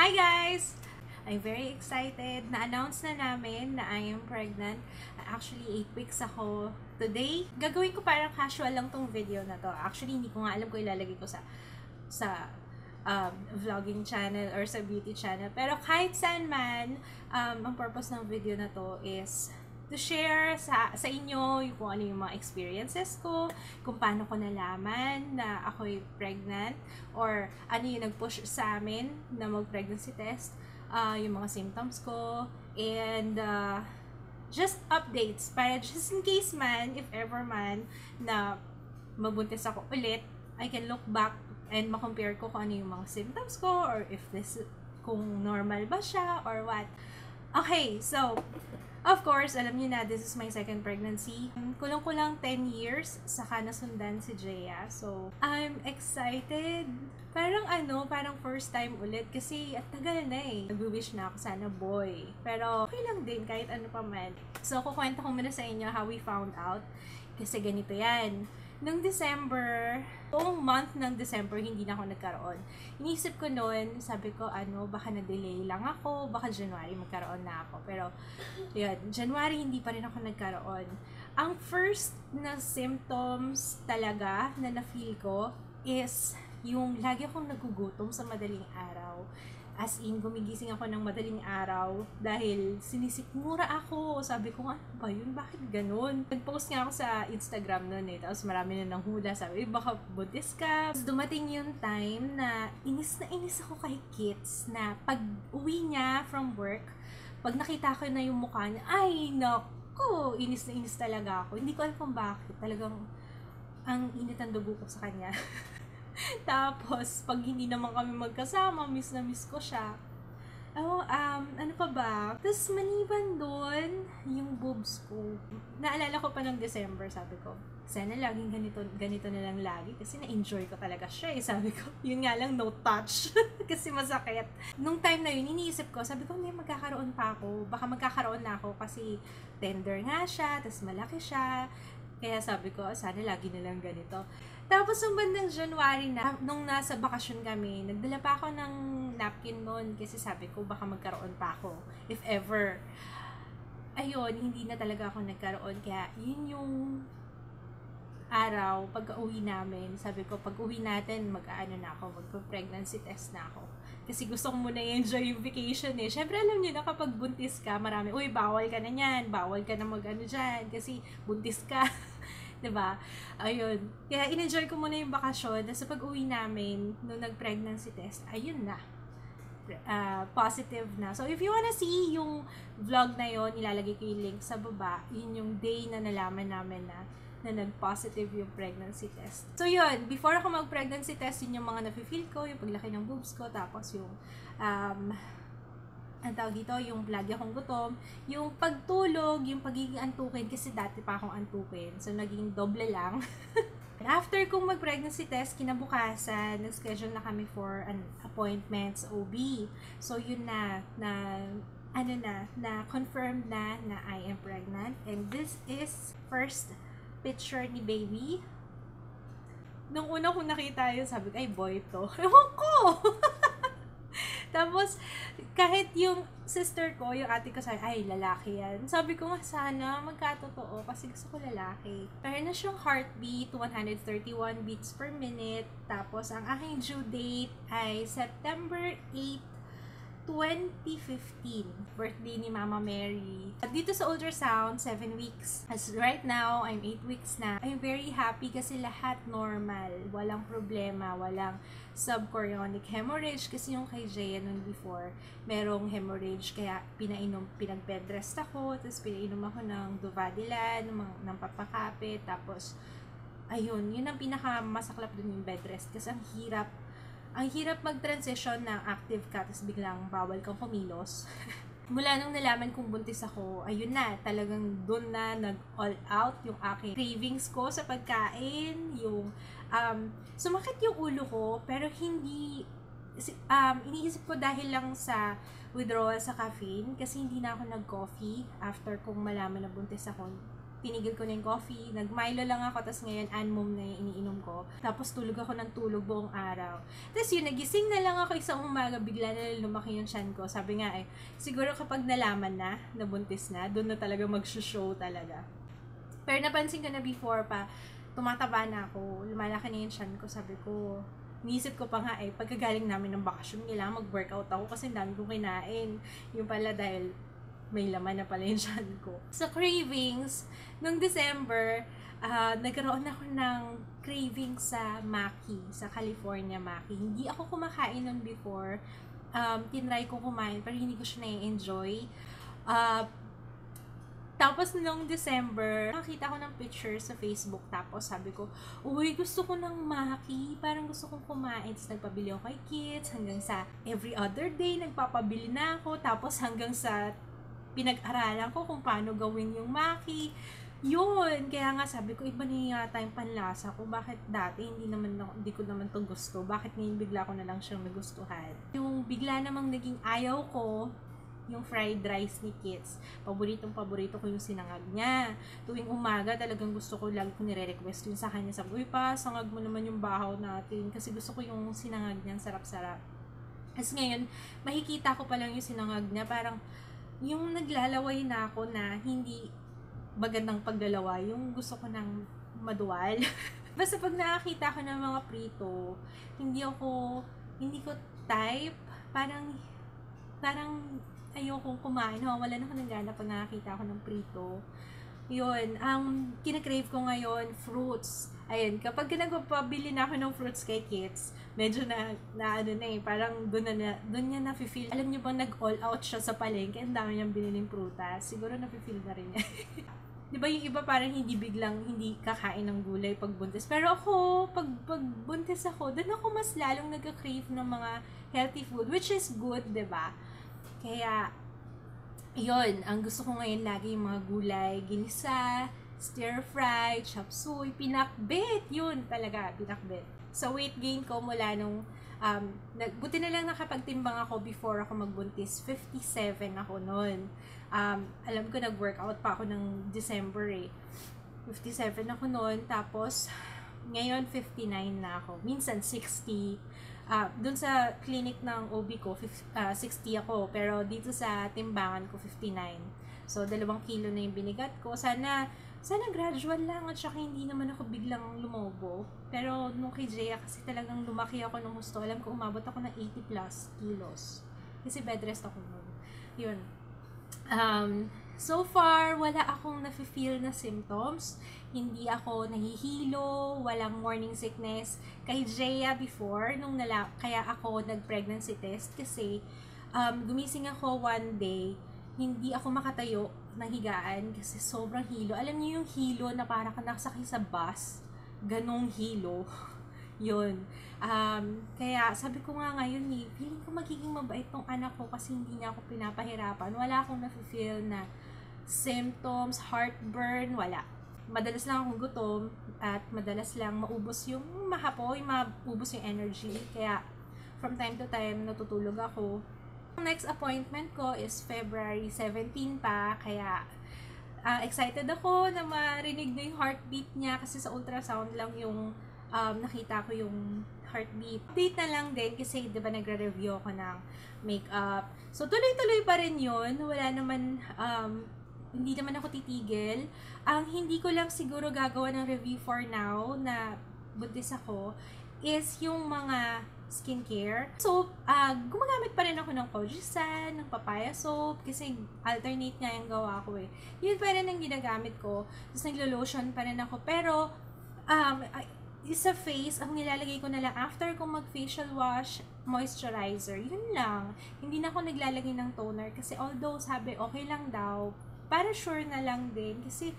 Hi guys! I'm very excited. Na-announce na namin na I am pregnant. Actually, 8 weeks ako today. Gagawin ko parang casual lang tong video na to. Actually, hindi ko nga alam kung ilalagay ko sa vlogging channel or sa beauty channel. Pero kahit saan man, ang purpose ng video na to is to share sa inyo kung ano yung mga experiences ko, kung paano ko nalaman na ako'y pregnant, or ano yung nag-push sa amin na mag-pregnancy test, yung mga symptoms ko, and just updates, para just in case man, if ever man, na mabuntis ako ulit, I can look back and makompare ko kung ano yung mga symptoms ko, or if kung normal ba siya, or what. Okay, so, of course, alam niyo na, this is my second pregnancy. Kulang-kulang 10 years, saka nasundan si Jaya. So, I'm excited. Parang first time ulit. Kasi, at tagal na eh. Nag-wish na ako sana boy. Pero, okay lang din, kahit ano pa man. So, kukwento ko muna sa inyo how we found out. Kasi ganito yan. Nung December, buong month ng December, hindi na ako nagkaroon. Inisip ko noon, sabi ko, baka na-delay lang ako, baka January magkaroon na ako. Pero, yun, January hindi pa rin ako nagkaroon. Ang first na symptoms talaga na na-feel ko is yung lagi akong nagugutom sa madaling araw. As in, gumigising ako ng madaling araw dahil sinisikmura ako. Sabi ko, ano ba yun? Bakit ganun? Nag-post nga ako sa Instagram nun eh. Tapos marami na nang hula. Sabi, baka buntis ka. Tapos dumating yung time na inis ako kay Kits na pag uwi niya from work, pag nakita ko na yung mukha niya, ay naku, inis na inis talaga ako. Hindi ko alam kung bakit. Talagang ang init ang dugo ko sa kanya. Tapos, pag hindi naman kami magkasama, miss na miss ko siya. Ano pa ba? Tapos, maliban doon, yung boobs ko. Naalala ko pa ng December, sabi ko, sana laging ganito na lang lagi. Kasi na-enjoy ko talaga siya eh. Sabi ko, yun nga lang, no touch. Kasi masakit. Nung time na yun, iniisip ko, sabi ko, hindi, magkakaroon pa ako. Baka magkakaroon na ako kasi tender nga siya, tapos malaki siya. Kaya sabi ko, sana lagi na lang ganito. Tapos, nung bandang January na, nung nasa bakasyon kami, nagdala pa ako ng napkin noon kasi sabi ko, baka magkaroon pa ako. If ever. Ayun, hindi na talaga ako nagkaroon. Kaya, yun yung araw, pag-uwi namin, sabi ko, pag-uwi natin, magpa-pregnancy test na ako. Kasi gusto ko muna i-enjoy yung vacation eh. Siyempre, alam niyo na kapag buntis ka, marami, uy, bawal ka na yan, bawal ka na dyan, kasi buntis ka. Diba? Ayun. Kaya in-enjoy ko muna yung bakasyon. Tapos pag-uwi namin, nung nag-pregnancy test, ayun na. Positive na. So, if you wanna see yung vlog na yon, ilalagay ko yung link sa baba. Yun yung day na nalaman namin na nag-positive yung pregnancy test. So, yun. Before ako mag-pregnancy test, yun yung mga nafe-feel ko, yung paglaki ng boobs ko, tapos yung ang tawag dito, yung lagi akong gutom, yung pagtulog, yung pagiging antukin, kasi dati pa akong antukin, so naging doble lang. After kong mag-pregnancy test, kinabukasan, nag-schedule na kami for an appointment sa OB. So yun na confirmed na I am pregnant, and this is first picture ni baby. Nung una kong nakita yun, sabi ko, ay boy to. Ewan ko! Tapos, kahit yung sister ko, yung ate ko, sabi, ay, lalaki yan. Sabi ko nga, sana magkatotoo kasi gusto ko lalaki. Meron na siyang heartbeat, 131 beats per minute. Tapos, ang aking due date ay September 8, 2015. Birthday ni Mama Mary. Dito sa ultrasound, 7 weeks. As right now, I'm 8 weeks na. I'm very happy kasi lahat normal. Walang problema, walang subchorionic hemorrhage kasi yung kay Jaya nun before, merong hemorrhage kaya pinag-bed rest ako, tapos pinainom ako ng Duvadilan, ng papakapit, tapos ayun, yun ang pinakamasaklap dun yung bed rest kasi ang hirap mag-transition ng active ka tapos biglang bawal kang kumilos. Mula nung nalaman kong buntis ako, ayun na, talagang doon na nag-all out yung aking cravings ko sa pagkain, yung sumakit yung ulo ko, pero hindi, iniisip ko dahil lang sa withdrawal sa caffeine, kasi hindi na ako nag-coffee after kong malaman na buntis ako. tinigil ko na yung coffee, nag-Milo lang ako, tapos ngayon Anmum na yung iniinom ko. Tapos tulog ako ng tulog buong araw. Tapos yun, nagising na lang ako isang umaga, bigla na lumaki yung tiyan ko. Sabi nga siguro kapag nalaman na, nabuntis na, doon na talaga mag-show talaga. Pero napansin ko na before pa, tumataba na ako, lumalaki na yung tiyan ko, sabi ko, iniisip ko pa nga pagkagaling namin ng bakasyon, kailangan mag-workout ako kasi dami kong kinain. Yung pala dahil may laman na pala yung tiyan ko. Sa cravings, nung December, nagkaroon ako ng craving sa Maki, sa California Maki. Hindi ako kumakain nun before. Tinry ko kumain, pero hindi ko siya na-enjoy. Tapos nung December, nakita ko ng picture sa Facebook. Tapos sabi ko, uy, gusto ko ng Maki. Parang gusto kong kumain. Tapos nagpabili ako kay kids. Hanggang sa every other day, nagpapabili na ako. Tapos hanggang sa pinag-aralan ko kung paano gawin yung Maki. Yun, kaya nga sabi ko, iba na yata yung panlasa ko. Bakit dati hindi ko naman to gusto? Bakit ngayon bigla ko na lang siyang nagustuhan? Yung bigla namang naging ayaw ko, yung fried rice ni Kids. Paborito ko yung sinangag niya. Tuwing umaga, talagang gusto ko, lagi ko nire-request yun sa kanya. Sabi, uy pa, sangag mo naman yung bahaw natin. Kasi gusto ko yung sinangag niya, sarap-sarap. Kasi ngayon, makikita ko pa lang yung sinangag niya. Parang, yung naglalaway na ako na hindi magandang paglalaway, yung gusto ko ng maduwal. Basta pag nakakita ko ng mga prito, hindi ko type, parang ayokong kumain. Wala na ako ng gana pag nakakita ko ng prito. Yun, kinakrave ko ngayon, fruits. Ayun, kapag nagpapabili na ako ng fruits kay kids, medyo parang doon niya na-feel. Alam niyo bang nag-all out siya sa palengke, ang dami niyang biniling prutas. Siguro na-feel na rin niya. Di ba yung iba parang hindi kakain ng gulay pag buntis. Pero ako, pag buntis ako, doon ako mas lalong nagka-crave ng mga healthy food, which is good, di ba? Kaya, yun, ang gusto ko ngayon lagi yung mga gulay, ginisa, stir-fry, chop suey, pinakbet, yun talaga, pinakbet. Sa weight gain ko mula nung, buti na lang nakapagtimbang ako before ako magbuntis, 57 ako noon. Alam ko nag-workout pa ako ng December 57 ako noon, tapos ngayon 59 na ako, minsan 60. Dun sa clinic ng OB ko, 60 ako. Pero dito sa timbangan ko, 59. So, 2 kilo na yung binigat ko. Sana gradual lang at saka hindi naman ako biglang lumobo. Pero nung kay Jaya, kasi talagang lumaki ako ng gusto. Alam ko, umabot ako ng 80 plus kilos. Kasi bed rest ako nun. Yun. So far, wala akong nafe-feel na symptoms. Hindi ako nahihilo, walang morning sickness. Kay Jaya before, kaya ako nag-pregnancy test kasi gumising ako one day, hindi ako makatayo ng higaan kasi sobrang hilo. Alam niyo yung hilo na parang nakasakay sa bus? Ganong hilo. Yun. Kaya sabi ko nga ngayon feeling ko magiging mabait tong anak ko kasi hindi niya ako pinapahirapan. Wala akong nafe-feel na symptoms, heartburn, wala. Madalas lang akong gutom at madalas lang maubos yung maubos yung energy. Kaya from time to time natutulog ako. Ang next appointment ko is February 17 pa, kaya excited ako na marinig na yung heartbeat niya kasi sa ultrasound lang yung nakita ko yung heartbeat. Update na lang din kasi 'di ba nagre-review ako ng makeup. So tuloy-tuloy pa rin 'yun. Wala naman hindi naman ako titigil. Ang hindi ko lang siguro gagawa ng review for now na buntis ako is yung mga skincare. So, gumagamit pa rin ako ng Kojisan, ng papaya soap, kasi alternate nga yung gawa ko Yun pa rin ang ginagamit ko. Tapos naglo-lotion pa rin ako. Pero, sa face, ang nilalagay ko na lang after kong mag-facial wash, moisturizer. Yun lang. Hindi na ako naglalagay ng toner kasi although sabi okay lang daw, para sure na lang din. Kasi,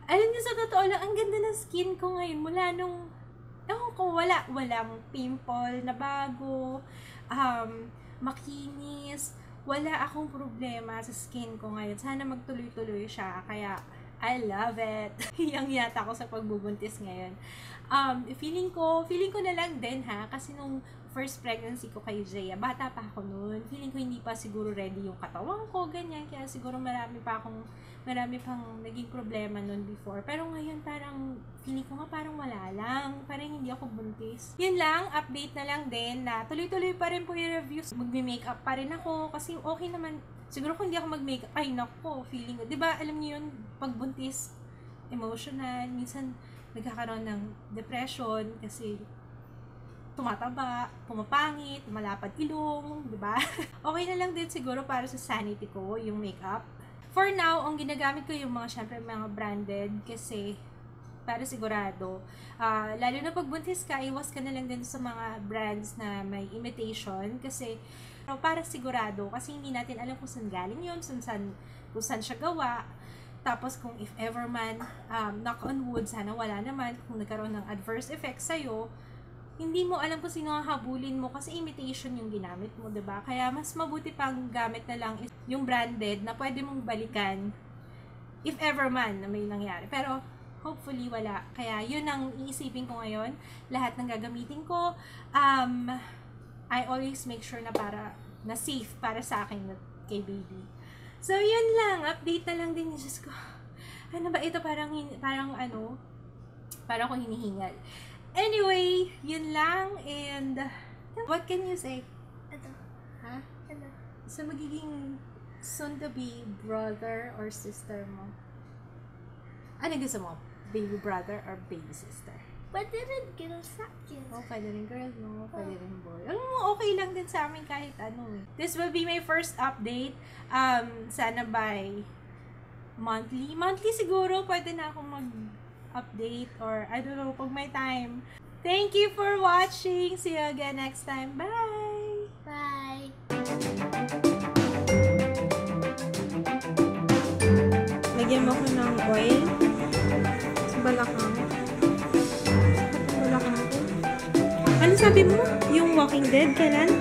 alam niyo sa totoo lang, ang ganda ng skin ko ngayon. Mula nung, walang pimple na bago, makinis, wala akong problema sa skin ko ngayon. Sana magtuloy-tuloy siya. Kaya, I love it. Hiyang yata ako sa pagbubuntis ngayon. Feeling ko na lang din kasi nung first pregnancy ko kay Jaya, bata pa ako noon. Feeling ko hindi pa siguro ready yung katawan ko, ganyan. Kaya siguro marami pang naging problema noon before. Pero ngayon parang, feeling ko nga parang wala lang. Parang hindi ako buntis. Yun lang, update na lang din na tuloy-tuloy pa rin po yung reviews. Magme-makeup pa rin ako kasi okay naman. Siguro kung hindi ako mag-makeup, ay nako, feeling ko. Diba, alam niyo yun, pag buntis, emotional, minsan nagkakaroon ng depression kasi tumataba, pumapangit, malapad ilong, di ba? Okay na lang din siguro para sa sanity ko, yung makeup. For now, ang ginagamit ko yung syempre mga branded kasi para sigurado. Lalo na pag buntis ka, iwas ka na lang din sa mga brands na may imitation kasi para sigurado kasi hindi natin alam kung saan galing yun, kung saan siya gawa. Tapos kung if ever man, knock on wood, sana wala naman, kung nagkaroon ng adverse effects sa'yo, hindi mo alam kung sino ang habulin mo kasi imitation yung ginamit mo, diba? Kaya mas mabuti pang gamit na lang yung branded na pwede mong balikan if ever man na may nangyari. Pero hopefully wala. Kaya yun ang iisipin ko ngayon. Lahat ng gagamitin ko, I always make sure na safe para sa akin kay baby. So yun lang, update na lang din. Diyos ko, ano ba ito? Parang ko hinihingal. Anyway, yun lang, and what can you say? Ito. Ha? Ano? So, magiging soon-to-be brother or sister mo? Ano gusto mo? Baby brother or baby sister? Pwede rin girl sa akin. Oh, pwede rin girl, no? Pwede rin boy. Okay lang din sa amin kahit ano eh. This will be my first update. Sana by monthly. Monthly siguro, pwede na akong mag-update or I don't know, pag may time. Thank you for watching. See you again next time. Bye! Bye! Lagyan mo ko ng oil sa balakang. Ano sabi mo? Yung Walking Dead, kailan?